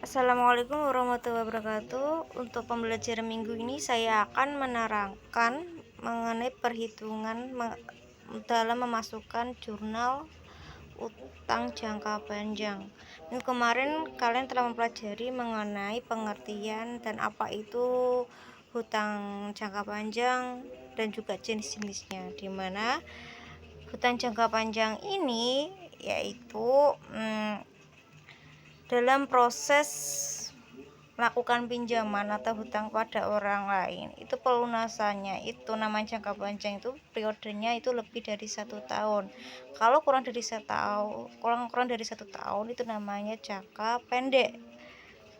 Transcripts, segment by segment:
Assalamualaikum warahmatullahi wabarakatuh. Untuk pembelajaran minggu ini saya akan menerangkan mengenai perhitungan dalam memasukkan jurnal utang jangka panjang. Minggu kemarin kalian telah mempelajari mengenai pengertian dan apa itu hutang jangka panjang dan juga jenis-jenisnya, di mana hutang jangka panjang ini yaitu dalam proses melakukan pinjaman atau hutang pada orang lain, itu pelunasannya itu namanya jangka panjang, itu periodenya itu lebih dari 1 tahun. Kalau kurang dari 1 tahun itu namanya jangka pendek,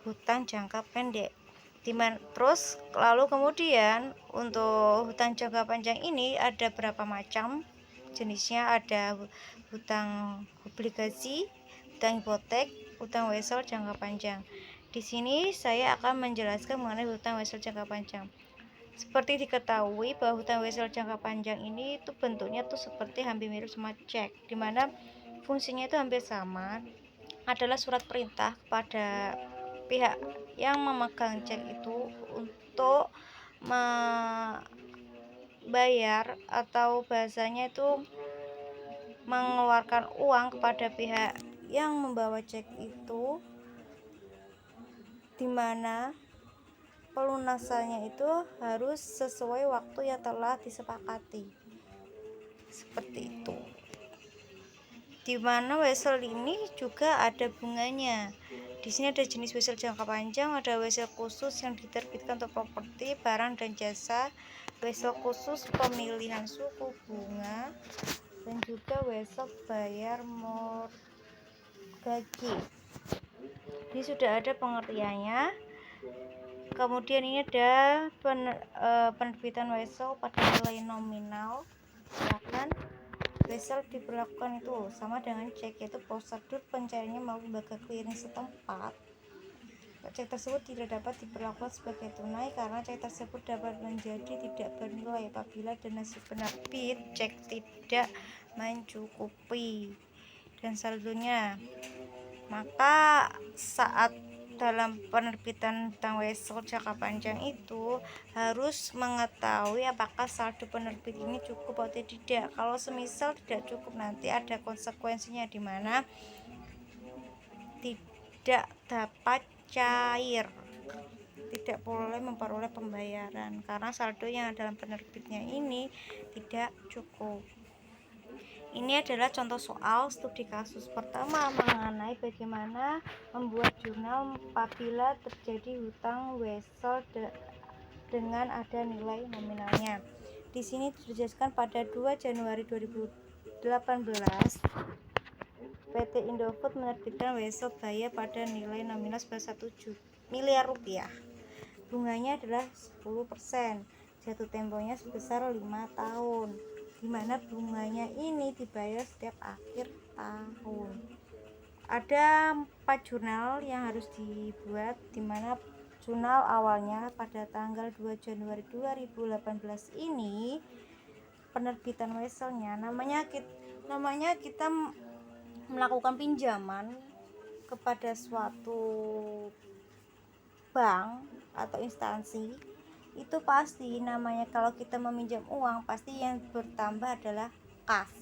hutang jangka pendek. Terus lalu kemudian untuk hutang jangka panjang ini ada berapa macam jenisnya? Ada hutang obligasi, hutang hipotek, hutang wesel jangka panjang. Di sini saya akan menjelaskan mengenai hutang wesel jangka panjang. Seperti diketahui bahwa hutang wesel jangka panjang ini itu bentuknya tuh seperti hampir mirip sama cek, dimana fungsinya itu hampir sama, adalah surat perintah kepada pihak yang memegang cek itu untuk membayar atau bahasanya itu mengeluarkan uang kepada pihak yang membawa cek itu, dimana pelunasannya itu harus sesuai waktu yang telah disepakati, seperti itu. Dimana wesel ini juga ada bunganya. Di sini ada jenis wesel jangka panjang, ada wesel khusus yang diterbitkan untuk properti, barang dan jasa, wesel khusus pemilihan suku bunga, dan juga wesel bayar mortgage. Ini sudah ada pengertiannya. Kemudian ini ada penerbitan wesel pada nilai nominal. Silakan. Wesel diberlakukan itu sama dengan cek, yaitu prosedur pencairannya melalui lembaga clearing setempat. Cek tersebut tidak dapat diperlakukan sebagai tunai karena cek tersebut dapat menjadi tidak bernilai apabila dana si penerbit cek tidak mencukupi dan saldonya. Maka saat dalam penerbitan hutang wesel jangka panjang itu harus mengetahui apakah saldo penerbit ini cukup atau tidak. Kalau semisal tidak cukup, nanti ada konsekuensinya, di mana tidak dapat cair, tidak boleh memperoleh pembayaran karena saldo yang dalam penerbitnya ini tidak cukup. Ini adalah contoh soal studi kasus pertama mengenai bagaimana membuat jurnal apabila terjadi hutang wesel dengan ada nilai nominalnya. Di sini dijelaskan pada 2 Januari 2018 PT Indofood menerbitkan wesel bayar pada nilai nominal sebesar 1 miliar rupiah. Bunganya adalah 10%, jatuh temponya sebesar 5 tahun, di mana bunganya ini dibayar setiap akhir tahun. Ada 4 jurnal yang harus dibuat, di mana jurnal awalnya pada tanggal 2 Januari 2018 ini penerbitan weselnya namanya kita melakukan pinjaman kepada suatu bank atau instansi. Itu pasti namanya, kalau kita meminjam uang pasti yang bertambah adalah kas.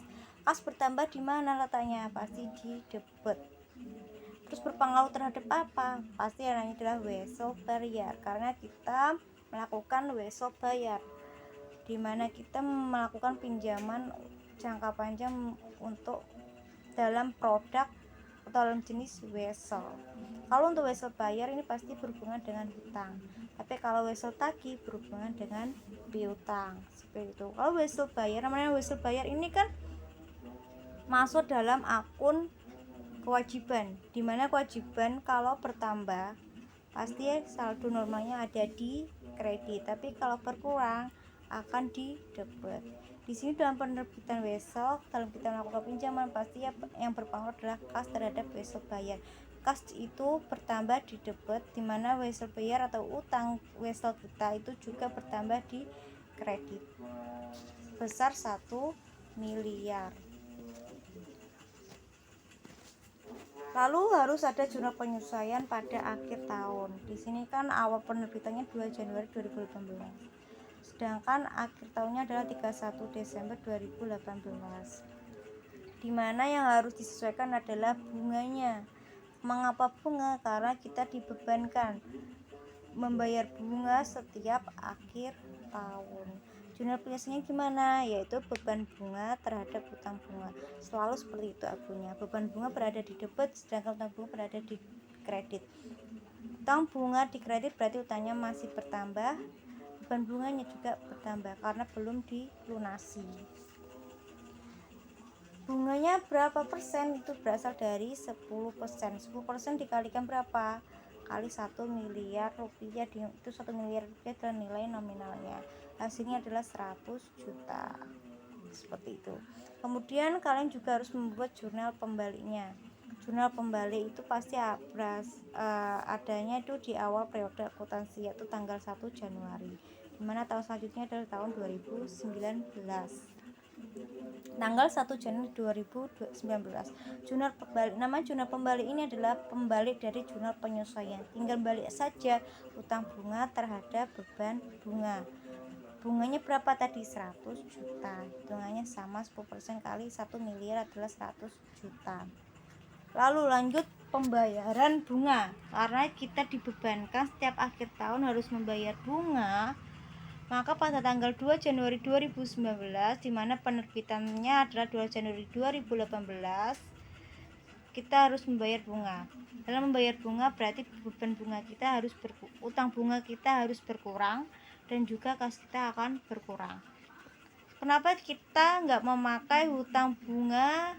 Kas bertambah di mana letaknya? Pasti di debit. Terus berpengaruh terhadap apa? Pasti yang namanya adalah wesel bayar, karena kita melakukan wesel bayar, di mana kita melakukan pinjaman jangka panjang untuk dalam produk atau dalam jenis wesel. Kalau untuk wesel bayar ini pasti berhubungan dengan hutang, tapi kalau wesel tagih berhubungan dengan piutang, seperti itu. Kalau wesel bayar, namanya wesel bayar ini kan masuk dalam akun kewajiban, dimana kewajiban kalau bertambah pasti saldo normalnya ada di kredit, tapi kalau berkurang akan di debit. Di sini dalam penerbitan wesel, dalam kita melakukan pinjaman, pasti yang berpengaruh adalah kas terhadap wesel bayar. Kas itu bertambah di debit, dimana wesel bayar atau utang wesel kita itu juga bertambah di kredit sebesar 1 miliar. Lalu harus ada jurnal penyesuaian pada akhir tahun. Di sini kan awal penerbitannya 2 Januari 2018. Sedangkan akhir tahunnya adalah 31 Desember 2018. Di mana yang harus disesuaikan adalah bunganya. Mengapa bunga? Karena kita dibebankan membayar bunga setiap akhir tahun. Jurnal penyesuaiannya gimana? Yaitu beban bunga terhadap utang bunga. Selalu seperti itu akunnya. Beban bunga berada di debit, sedangkan utang bunga berada di kredit. Utang bunga di kredit berarti utangnya masih bertambah, beban bunganya juga bertambah karena belum dilunasi. Bunganya berapa persen? Itu berasal dari 10%. 10% dikalikan berapa? Kali 1 miliar rupiah. Itu 1 miliar rupiah adalah nilai nominalnya. Hasilnya adalah 100 juta. Seperti itu. Kemudian kalian juga harus membuat jurnal pembaliknya. Jurnal pembalik itu pasti adanya itu di awal periode akuntansi, yaitu tanggal 1 Januari. Dimana tahun selanjutnya adalah tahun 2019. Tanggal 1 Januari 2019. Jurnal pembalik, nama jurnal pembalik ini adalah pembalik dari jurnal penyesuaian. Tinggal balik saja utang bunga terhadap beban bunga. Bunganya berapa tadi? 100 juta. Hitungannya sama, 10% kali 1 miliar adalah 100 juta. Lalu lanjut pembayaran bunga. Karena kita dibebankan setiap akhir tahun harus membayar bunga, maka pada tanggal 2 Januari 2019, di mana penerbitannya adalah 2 Januari 2018, kita harus membayar bunga. Dalam membayar bunga berarti beban bunga kita harus utang bunga kita harus berkurang, dan juga kas kita akan berkurang. Kenapa kita nggak memakai hutang bunga,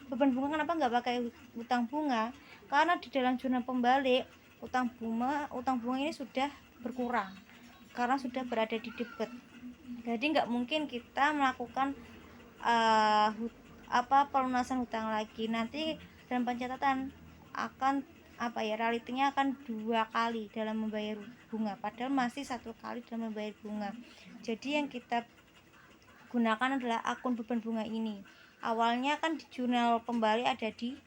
beban bunga, kenapa nggak pakai hutang bunga? Karena di dalam jurnal pembalik utang bunga ini sudah berkurang karena sudah berada di debit. Jadi nggak mungkin kita melakukan pelunasan hutang lagi. Nanti dalam pencatatan akan realitinya akan 2 kali dalam membayar bunga, padahal masih 1 kali dalam membayar bunga. Jadi yang kita gunakan adalah akun beban bunga ini. Awalnya kan di jurnal pembalik ada di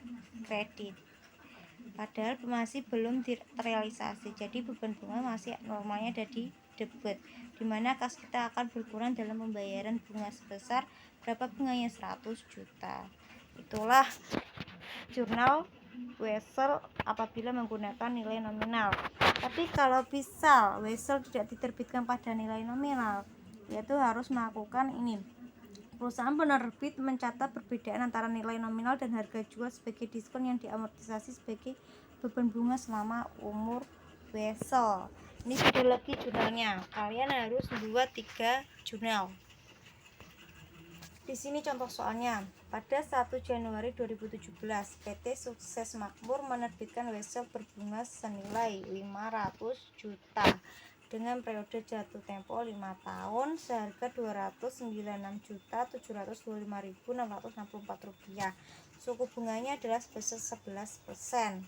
kredit, padahal masih belum terrealisasi. Jadi beban bunga masih normalnya ada di debit, dimana kas kita akan berkurang dalam pembayaran bunga sebesar berapa? Bunganya 100 juta. Itulah jurnal Wesel apabila menggunakan nilai nominal. Tapi kalau bisa Wesel tidak diterbitkan pada nilai nominal, yaitu harus melakukan ini. Perusahaan penerbit mencatat perbedaan antara nilai nominal dan harga jual sebagai diskon yang diamortisasi sebagai beban bunga selama umur Wesel. Ini video lagi jurnalnya. Kalian harus membuat 3 jurnal. Di sini contoh soalnya. Pada 1 Januari 2017, PT Sukses Makmur menerbitkan Wesel berbunga senilai 500 juta dengan periode jatuh tempo 5 tahun seharga Rp296.725.664. Suku bunganya adalah sebesar 11%.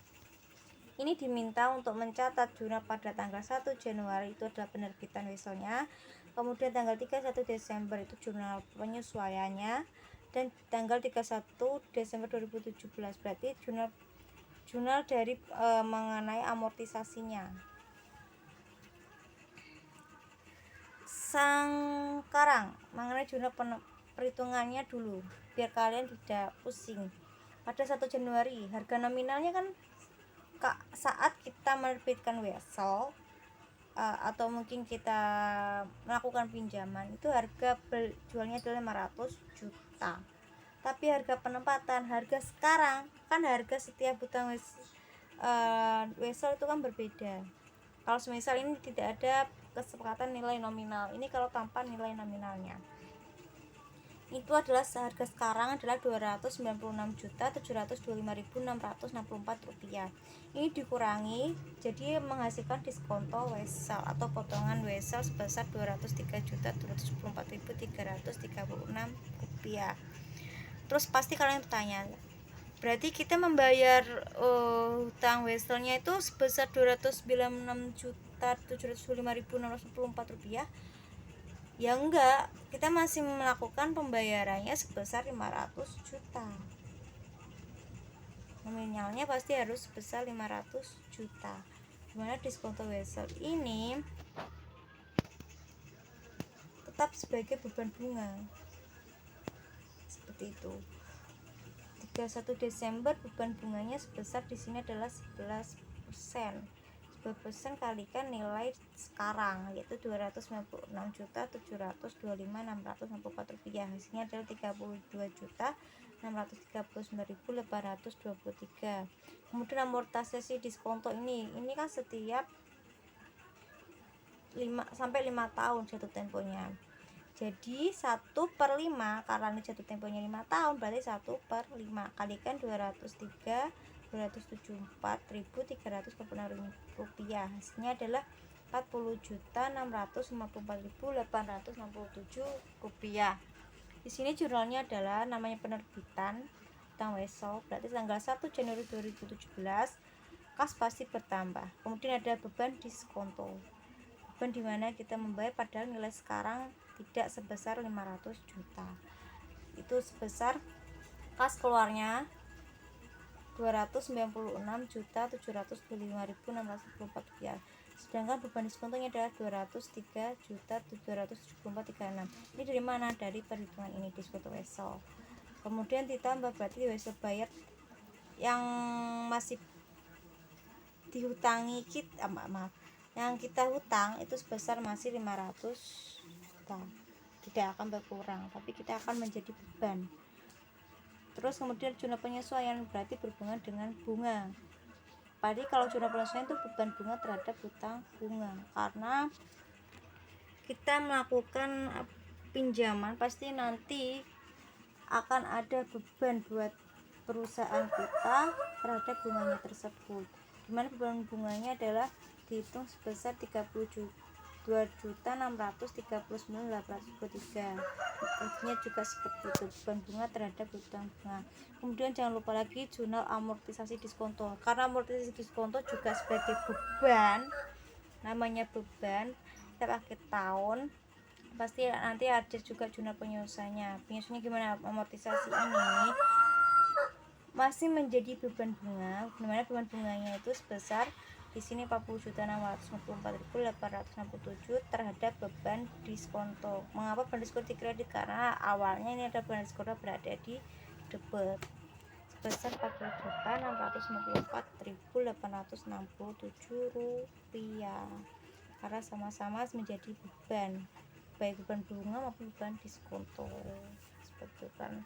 Ini diminta untuk mencatat jurnal pada tanggal 1 Januari itu adalah penerbitan Weselnya, kemudian tanggal 31 Desember itu jurnal penyesuaiannya, dan tanggal 31 Desember 2017 berarti jurnal dari mengenai amortisasinya. Sekarang mengenai jurnal perhitungannya dulu biar kalian tidak pusing. Pada 1 Januari harga nominalnya kan saat kita menerbitkan Wesel atau mungkin kita melakukan pinjaman itu harga jualnya adalah 500 juta. Tapi harga penempatan, harga sekarang kan harga setiap hutang Wesel itu kan berbeda. Kalau semisal ini tidak ada kesepakatan nilai nominal, ini kalau tanpa nilai nominalnya itu adalah seharga sekarang adalah Rp296.725.664. Ini dikurangi jadi menghasilkan diskonto Wesel atau potongan Wesel sebesar Rp203.724.336. Terus pasti kalian bertanya, berarti kita membayar hutang Weselnya itu sebesar Rp296.725.664? Ya enggak, kita masih melakukan pembayarannya sebesar 500 juta. nominalnya pasti harus sebesar 500 juta, dimana diskonto wesel ini tetap sebagai beban bunga seperti itu. 31 Desember beban bunganya sebesar di sini adalah 11%. 11% kalikan nilai sekarang yaitu Rp296.725.664, hasilnya adalah Rp32.639.823. Kemudian amortisasi diskonto ini kan setiap 5 tahun jatuh temponya. Jadi 1/5 karena ini jatuh temponya 5 tahun, berarti 1/5 kalikan 203.274.326 rupiah, hasilnya adalah Rp40.654.867 rupiah. Di sini jurnalnya adalah namanya penerbitan utang wesel, berarti tanggal 1 Januari 2017 kas pasti bertambah. Kemudian ada beban diskonto, beban dimana kita membayar padahal nilai sekarang tidak sebesar 500 juta, itu sebesar kas keluarnya Rp296.725.664, sedangkan beban diskontonya adalah Rp203.774.36. Ini dari mana? Dari perhitungan ini diskonto wesel. Kemudian ditambah berarti wesel bayar yang masih dihutangi kita, yang kita hutang itu sebesar masih 500 juta, tidak akan berkurang, tapi kita akan menjadi beban. Terus kemudian jurnal penyesuaian berarti berhubungan dengan bunga. Jadi kalau jurnal penyesuaian itu beban bunga terhadap hutang bunga, karena kita melakukan pinjaman pasti nanti akan ada beban buat perusahaan kita terhadap bunganya tersebut, dimana beban bunganya adalah dihitung sebesar 32.639.823. Artinya juga seperti itu, beban bunga terhadap hutang bunga. Kemudian jangan lupa lagi jurnal amortisasi diskonto, karena amortisasi diskonto juga sebagai beban, namanya beban setiap akhir tahun pasti nanti ada juga jurnal penyelesaiannya. Penyelesaiannya gimana? Amortisasi ini masih menjadi beban bunga, dimana beban bunganya itu sebesar di sini 40.654.867 terhadap beban diskonto. Mengapa beban diskonto dikredit? Karena awalnya ini ada beban diskonto berada di debit sebesar Rp40.854.867 rupiah, karena sama-sama menjadi beban, baik beban bunga maupun beban diskonto seperti itu kan.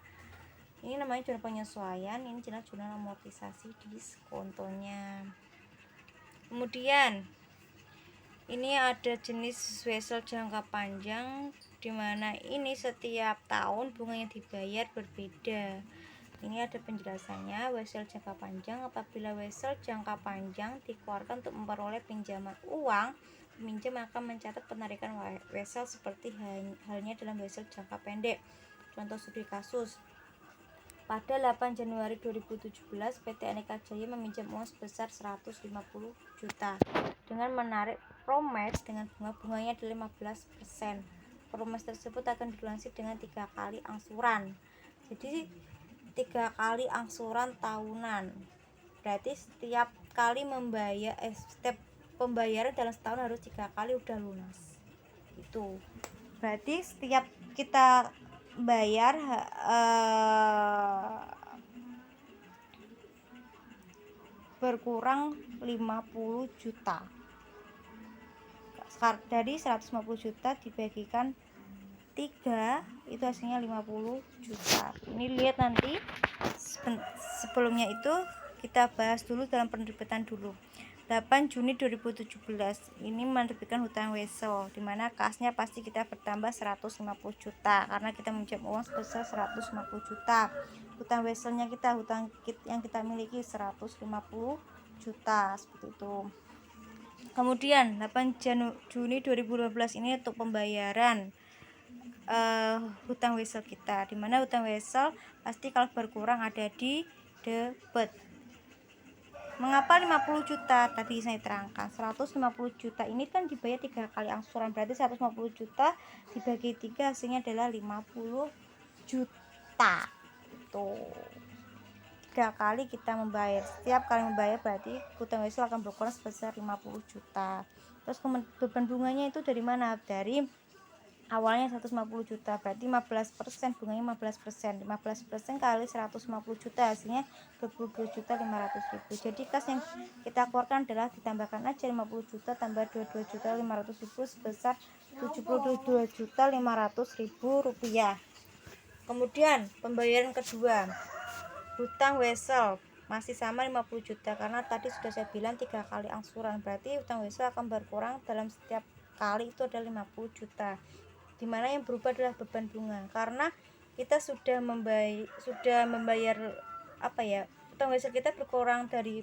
Ini namanya jurnal penyesuaian, ini jurnal amortisasi diskontonya. Kemudian ini ada jenis wesel jangka panjang, dimana ini setiap tahun bunga yang dibayar berbeda. Ini ada penjelasannya. Wesel jangka panjang, apabila wesel jangka panjang dikeluarkan untuk memperoleh pinjaman uang, peminjam akan mencatat penarikan wesel seperti halnya dalam wesel jangka pendek. Contoh studi kasus, pada 8 Januari 2017 PT Aneka Jaya meminjam uang sebesar 150 juta dengan menarik promes dengan bunganya adalah 15%. Promes tersebut akan dilunasi dengan 3 kali angsuran. Jadi 3 kali angsuran tahunan. Berarti setiap kali setiap pembayaran dalam setahun harus 3 kali udah lunas. Itu. Berarti setiap kita bayar berkurang 50 juta. Dari 150 juta dibagikan 3 itu hasilnya 50 juta. Ini lihat nanti sebelumnya itu kita bahas dulu dalam penerbitan dulu. 8 Juni 2017 ini menerbitkan hutang wesel, dimana kasnya pasti kita bertambah 150 juta karena kita meminjam uang sebesar 150 juta. Hutang weselnya hutang yang kita miliki 150 juta seperti itu. Kemudian 8 Juni 2012 ini untuk pembayaran hutang wesel kita, dimana hutang wesel pasti kalau berkurang ada di debit. Mengapa 50 juta? Tadi saya terangkan 150 juta ini kan dibayar 3 kali angsuran, berarti 150 juta dibagi 3 hasilnya adalah 50 juta. Itu 3 kali kita membayar. Setiap kali membayar berarti utang wesel akan berkurang sebesar 50 juta. Terus beban bunganya itu dari mana? Dari awalnya 150 juta, berarti 15%, bunganya 15%. 15% kali 150 juta hasilnya 22.500.000. Jadi kas yang kita keluarkan adalah ditambahkan aja 50 juta tambah 22.500.000 sebesar 72.500.000 rupiah. Kemudian pembayaran kedua, hutang wesel masih sama 50 juta, karena tadi sudah saya bilang 3 kali angsuran, berarti hutang wesel akan berkurang dalam setiap kali itu ada 50 juta. Dimana yang berubah adalah beban bunga, karena kita sudah membayar hutang wesel kita berkurang dari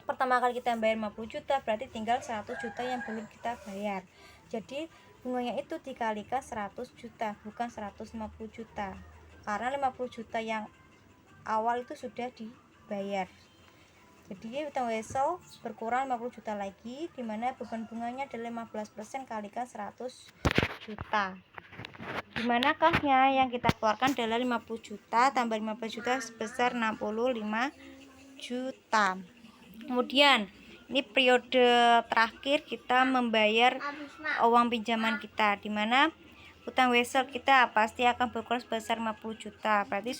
pertama kali kita bayar 50 juta, berarti tinggal 100 juta yang belum kita bayar. Jadi bunganya itu dikalikan 100 juta, bukan 150 juta, karena 50 juta yang awal itu sudah dibayar. Jadi hutang wesel berkurang 50 juta lagi, dimana beban bunganya adalah 15% kalikan 100 juta. Dimana kasnya yang kita keluarkan adalah 50 juta tambah 15 juta sebesar 65 juta. Kemudian ini periode terakhir kita membayar uang pinjaman kita, dimana hutang wesel kita pasti akan berkurang sebesar 50 juta. Berarti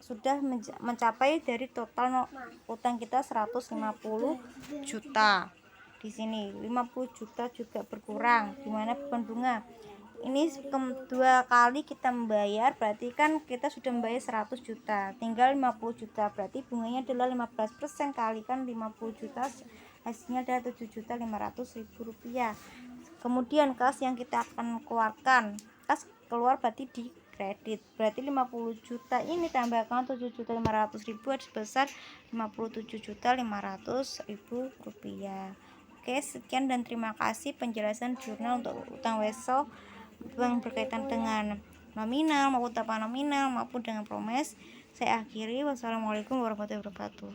sudah mencapai dari total utang kita 150 juta. Di sini 50 juta juga berkurang, dimana beban bunga ini 2 kali kita membayar, berarti kan kita sudah membayar 100 juta, tinggal 50 juta, berarti bunganya adalah 15% kalikan 50 juta, hasilnya adalah 7.500.000 rupiah. Kemudian kas yang kita akan keluarkan, kas keluar berarti di kredit, berarti 50 juta ini tambahkan 7.500.000 sebesar 57.500.000 rupiah. Oke, sekian dan terima kasih penjelasan jurnal untuk utang wesel yang berkaitan dengan nominal maupun tanpa nominal maupun dengan promes. Saya akhiri. Wassalamualaikum warahmatullahi wabarakatuh.